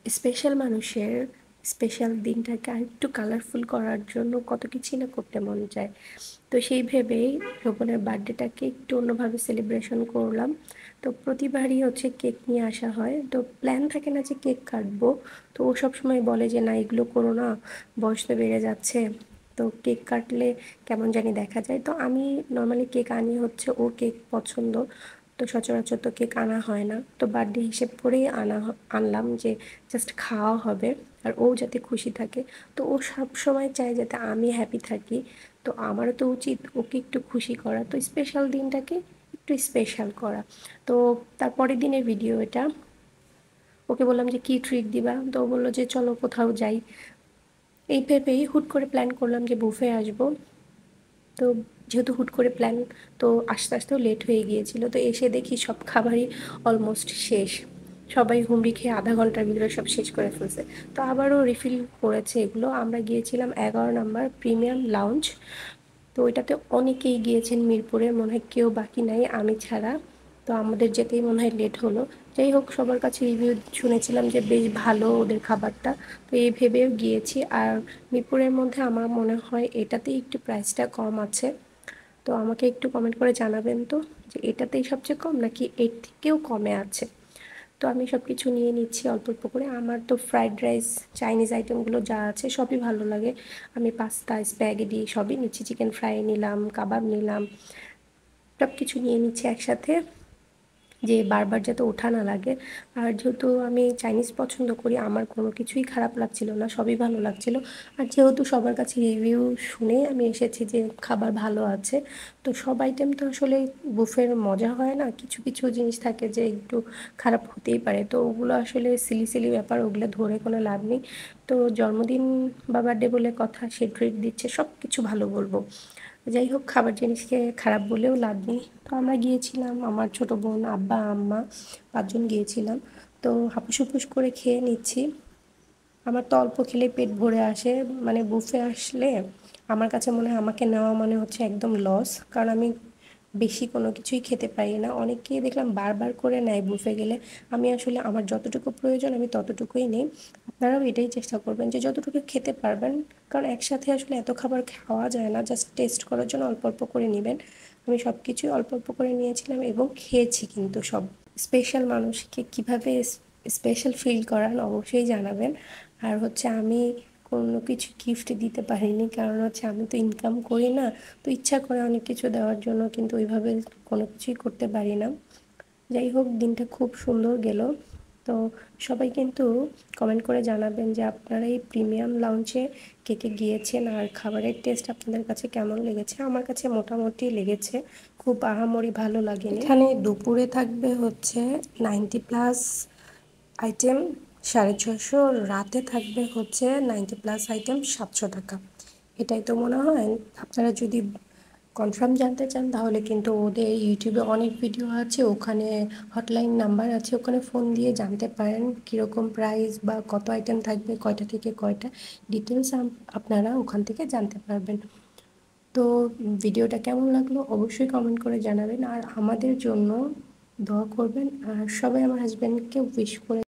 Special মানুষের special দিনটাকে আরেকটু কালারফুল করার জন্য কত কিছুই না করতে মন চায়। তো সেই ভেবেই রোপণের বার্থডেটাকে একটু অন্যভাবে সেলিব্রেশন করলাম। তো প্রতিবারই হচ্ছে কেক নিয়ে আসা হয়, তো প্ল্যান থাকে না যে কেক কাটবো। তো ও সবসময় বলে যে না এগুলো করো না, বয়স তো বেড়ে যাচ্ছে, তো কেক কাটলে কেমন জানি দেখা যায়। তো আমি নর্মালি কেক আনি হচ্ছে ওর কেক পছন্দ, তো সচরাচর তো কেক আনা হয় না, তো বার্থডে হিসেব করেই আনলাম যে জাস্ট খাওয়া হবে আর ও যাতে খুশি থাকে। তো ও সব সময় চায় যাতে আমি হ্যাপি থাকি, তো আমারও তো উচিত ওকে একটু খুশি করা, তো স্পেশাল দিনটাকে একটু স্পেশাল করা। তো তারপরের দিনের ভিডিও এটা। ওকে বললাম যে কী ট্রিট দিবা, তো ও বললো যে চলো কোথাও যাই। এই ভেবেই হুট করে প্ল্যান করলাম যে বুফে আসবো। তো যেহেতু হুট করে প্ল্যান, তো আস্তে আস্তেও লেট হয়ে গিয়েছিল, তো এসে দেখি সব খাবারই অলমোস্ট শেষ। সবাই হুমড়ি খেয়ে আধা ঘন্টার ভিতরে সব শেষ করে ফেলছে। তো আবারও রিফিল করেছে এগুলো। আমরা গিয়েছিলাম 11 নম্বর প্রিমিয়াম লাউঞ্জ। তো ওইটাতে অনেকেই গিয়েছেন মিরপুরে, মনে হয় কেউ বাকি নাই আমি ছাড়া। তো আমাদের যেতেই মনে হয় লেট হলো। যাই হোক, সবার কাছে রিভিউ শুনেছিলাম যে বেশ ভালো ওদের খাবারটা, তো এই ভেবেও গিয়েছি। আর মিরপুরের মধ্যে আমার মনে হয় এটাতেই একটু প্রাইসটা কম আছে। তো আমাকে একটু কমেন্ট করে জানাবেন তো যে এটাতেই সবচেয়ে কম নাকি এর থেকেও কমে আছে। তো আমি সব কিছু নিয়ে নিচ্ছি অল্প অল্প করে। আমার তো ফ্রাইড রাইস, চাইনিজ আইটেমগুলো যা আছে সবই ভালো লাগে। আমি পাস্তা, স্প্যাগেটি সবই নিচ্ছি, চিকেন ফ্রাই নিলাম, কাবাব নিলাম, সব কিছু নিয়ে নিচ্ছি একসাথে, যে বারবার যাতে ওঠা না লাগে। আর যেহেতু আমি চাইনিজ পছন্দ করি, আমার কোনো কিছুই খারাপ লাগছিল না, সবই ভালো লাগছিল। আর যেহেতু সবার কাছে রিভিউ শুনে আমি এসেছি যে খাবার ভালো আছে, তো সব আইটেম তো আসলে বুফের মজা হয় না, কিছু কিছু জিনিস থাকে যে একটু খারাপ হতেই পারে, তো ওগুলো আসলে সিলি সিলি ব্যাপার, ওগুলো ধরে কোনো লাভ নেই। তো জন্মদিন বা বার্থডে বলে কথা, সে ট্রিট দিচ্ছে, সব কিছু ভালো বলবো। যাই হোক, খাবার জিনিসকে খারাপ বলেও লাভ নেই। তো আমরা গিয়েছিলাম, আমার ছোট বোন, আব্বা, আম্মা, 5 জন গিয়েছিলাম। তো হাপুস করে খেয়ে নিচ্ছি। আমার তো অল্প খেলেই পেট ভরে আসে, মানে বুফে আসলে আমার কাছে মনে হয় আমাকে নেওয়া মানে হচ্ছে একদম লস, কারণ আমি বেশি কোনো কিছুই খেতে পারি না। অনেকেই দেখলাম বারবার করে নেয় বুফে গেলে। আমি আসলে আমার যতটুকু প্রয়োজন আমি ততটুকুই নিই। আপনারাও এটাই চেষ্টা করবেন যে যতটুকু খেতে পারবেন, কারণ একসাথে আসলে এত খাবার খাওয়া যায় না, জাস্ট টেস্ট করার জন্য অল্প অল্প করে নেবেন। আমি সব কিছুই অল্প অল্প করে নিয়েছিলাম এবং খেয়েছি কিন্তু সব। স্পেশাল মানুষকে কীভাবে স্পেশাল ফিল করান অবশ্যই জানাবেন। আর হচ্ছে আমি কোনো কিছু গিফট দিতে পারিনি, কারণ হচ্ছে আমি তো ইনকাম করি না, তো ইচ্ছা করে অনেক কিছু দেওয়ার জন্য, কিন্তু ওইভাবে কোনো কিছুই করতে পারি না। যাই হোক, দিনটা খুব সুন্দর গেল। তো সবাই কিন্তু কমেন্ট করে জানাবেন যে আপনারা এই প্রিমিয়াম লাউঞ্জে কে কে গিয়েছেন আর খাবারের টেস্ট আপনাদের কাছে কেমন লেগেছে। আমার কাছে মোটামুটি লেগেছে, খুব আহামরি ভালো লাগেনি। এখানে দুপুরে থাকবে হচ্ছে 90+ আইটেম 650, রাতে থাকবে হচ্ছে 90+ আইটেম 700 টাকা। এটাই তো মনে হয়। আপনারা যদি কনফার্ম জানতে চান তাহলে কিন্তু ওদের ইউটিউবে অনেক ভিডিও আছে, ওখানে হটলাইন নাম্বার আছে, ওখানে ফোন দিয়ে জানতে পারেন কীরকম প্রাইস বা কত আইটেম থাকবে, কয়টা থেকে কয়টা, ডিটেলস আপনারা ওখান থেকে জানতে পারবেন। তো ভিডিওটা কেমন লাগলো অবশ্যই কমেন্ট করে জানাবেন, আর আমাদের জন্য দোয়া করবেন, আর সবাই আমার হাজব্যান্ডকে উইশ করে